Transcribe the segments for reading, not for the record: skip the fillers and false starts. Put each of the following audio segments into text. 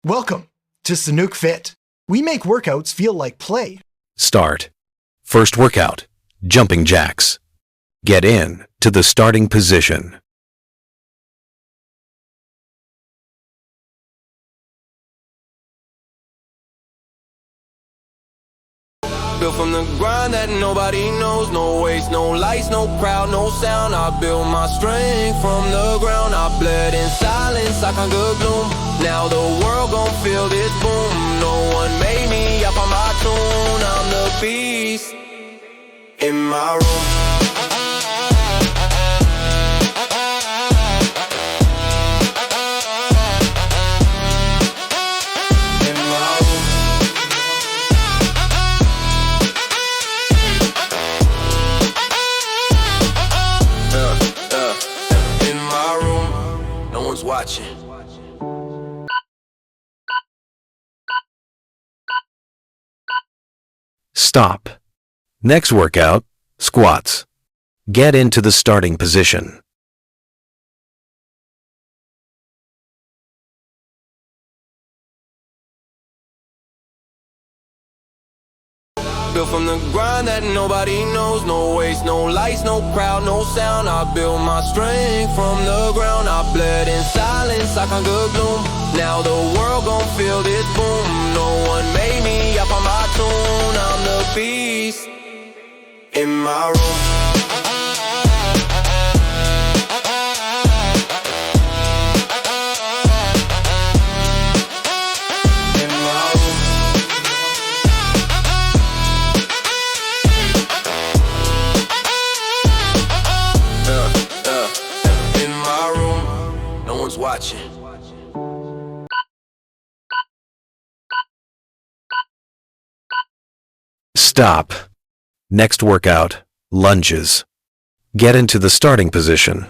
Welcome to Sanuk Fit. We make workouts feel like play. Start. First workout, jumping jacks. Get in to the starting position. Built from the grind that nobody knows. No waste, no lights, no crowd, no sound. I built my strength from the ground. I bled in silence like a good bloom. Now the world gon' feel this boom. No one made me up on my tune. I'm the beast in my room. Watching. Stop. Next workout, squats. Get into the starting position. Built from the grind that nobody knows. No waste, no lights, no crowd, no sound. I built my strength from the ground. I bled in silence like a good bloom. Now the world gon' feel this boom. No one made me up on my tune. I'm the beast in my room. Watching. Stop. Next workout, lunges. Get into the starting position.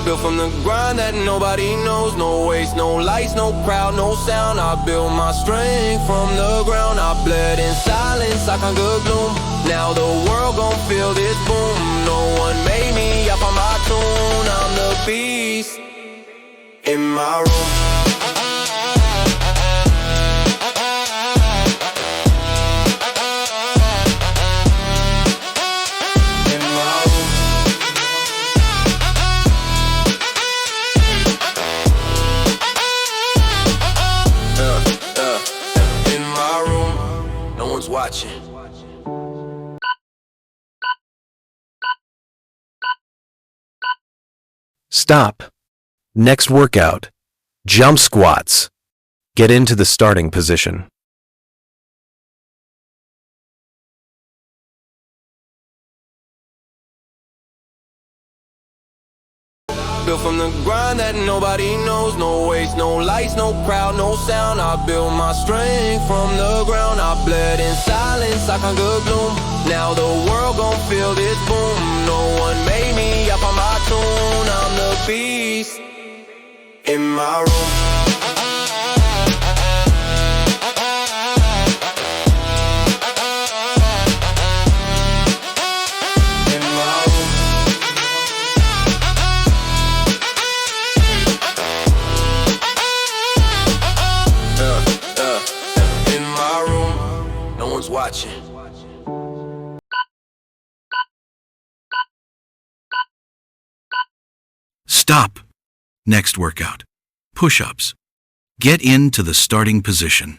Built from the grind that nobody knows. No waste, no lights, no crowd, no sound. I built my strength from the ground. I bled in silence like a good bloom. Now the world gon' feel this boom. No one made me up on my tune. I'm the beast in my room. Watching. Stop. Next workout, jump squats. Get into the starting position. Built from the grind that nobody knows. No waste, no lights, no crowd, no sound. I built my strength from the ground. I bled in silence like a good bloom. Now the world gon' feel this boom. No one made me up on my tune. I'm the beast in my room. Watching. Stop. Next workout, push-ups. Get into the starting position.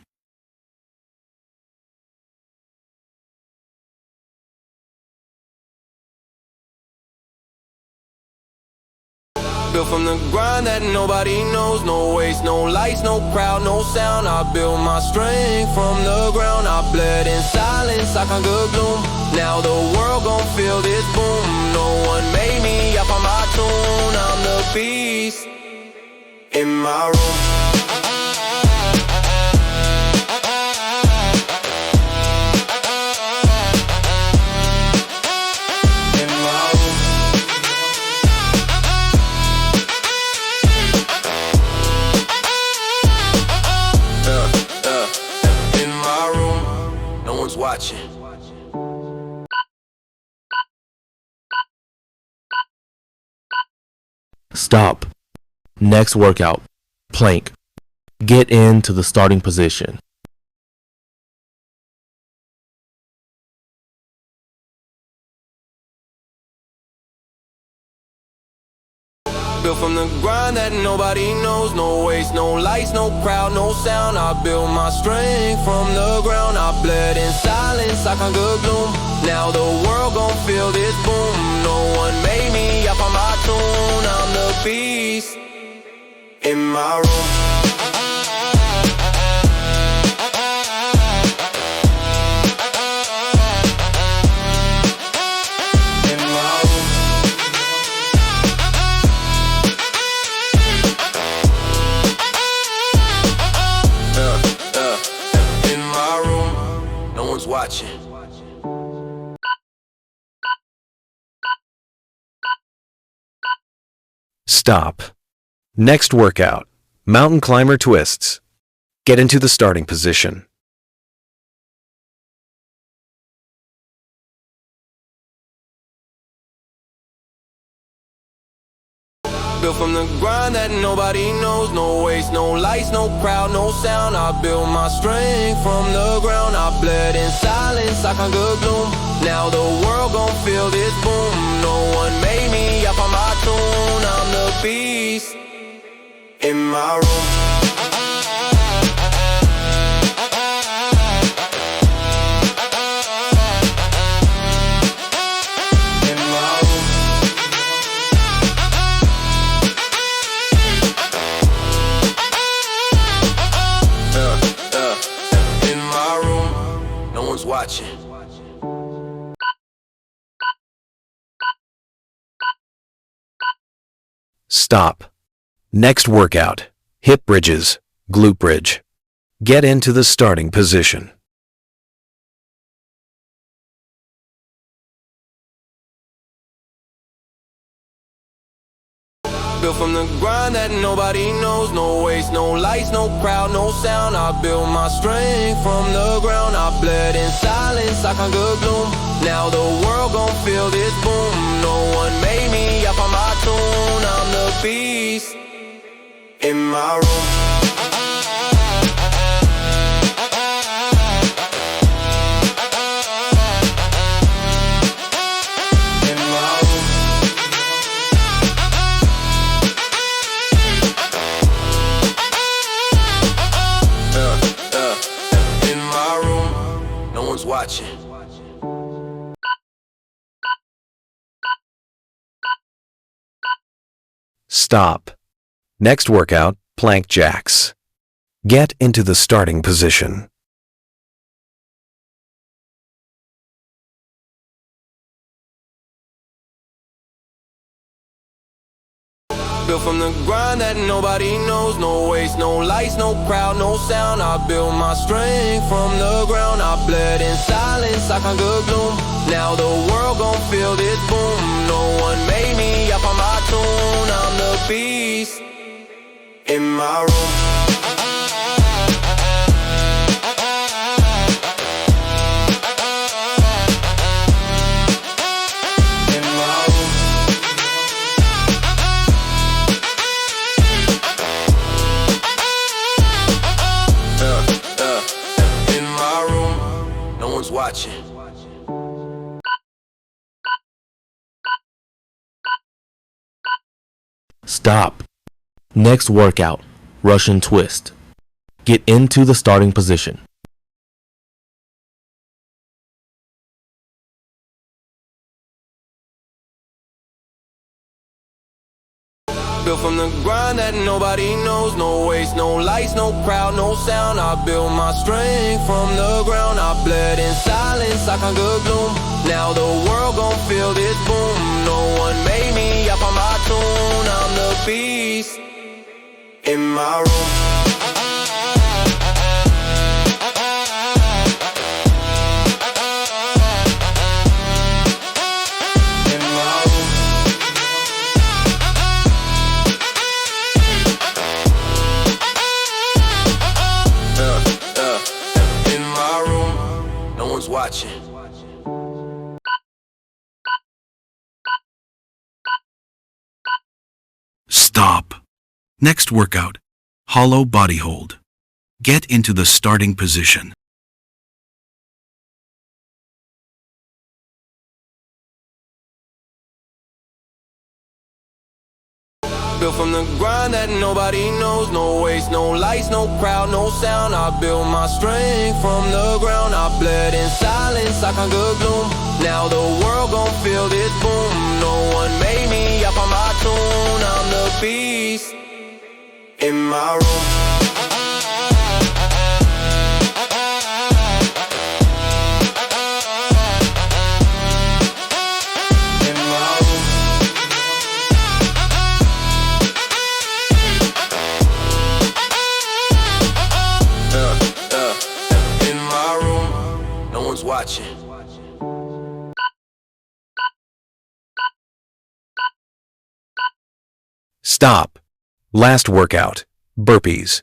Built from the grind that nobody knows. No waste, no lights, no crowd, no sound. I built my strength from the ground. I bled in silence like a good bloom. Now the world gon' feel this boom. No one made me up on my tune. I'm the beast in my room. Watching. Stop. Next workout. Plank. Get into the starting position. Built from the grind that nobody knows. No waste, no lights, no crowd, no sound. I built my strength from the ground. I bled in silence, I conquered gloom. Now the world gon' feel this boom. No one made me up on my tune. I'm the beast in my room. Watching. Stop. Next workout. Mountain climber twists. Get into the starting position. Built from the grind that nobody knows. No waste, no lights, no crowd, no sound. I built my strength from the ground. I bled in silence, I conquered gloom. Now the world gon' feel this boom. No one made me up on my tune. I'm the beast in my room. Watching. Stop. Next workout. Hip bridges, glute bridge. Get into the starting position. Built from the grind that nobody knows. No waste, no lights, no crowd, no sound. I built my strength from the ground. I bled in silence, I conquered gloom. Now the world gon' feel this boom. No one made me up on my tune. I'm the beast in my room. Watching. Stop. Next workout, plank jacks. Get into the starting position. Built from the grind that nobody knows. No waste, no lights, no crowd, no sound. I built my strength from the ground. I bled in silence, I conquered gloom. Now the world gon' feel this boom. No one made me up on my tune. I'm the beast in my room. Watching. Stop. Next workout. Russian twist. Get into the starting position. Built from the grind that nobody knows. No waste, no lights, no crowd, no sound. I built my strength from the ground. I bled in silence, I conquered gloom. Now the world gon' feel this boom. No one made me up on my tune. I'm the beast in my room. Watching. Next workout, hollow body hold. Get into the starting position. Built from the grind that nobody knows. No waste, no lights, no crowd, no sound. I build my strength from the ground. I bled in silence, I conquered gloom. Now the world gon' feel this boom. No one made me up on my tune. I'm the beast in my room. Watching. Stop. Last workout. Burpees.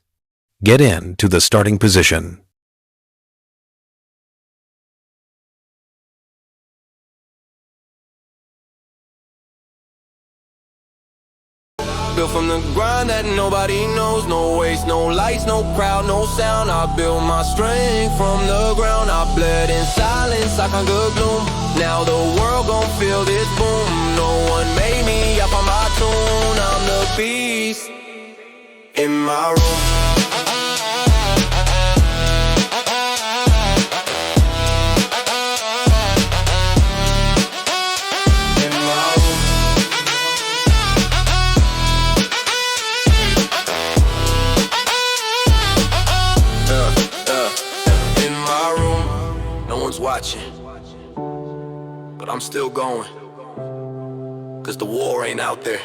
Get in to the starting position. Built from the grind that nobody knows. No waste, no lights, no crowd, no sound. I build my strength from the ground. I bled in silence, I conquered gloom. Now the world gon' feel this boom. No one made me up on my tune. I'm the beast in my room. Watching, but I'm still going, cause the war ain't out there.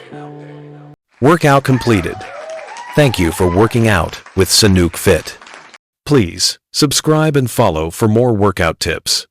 Workout completed. Thank you for working out with Sanuk Fit. Please subscribe and follow for more workout tips.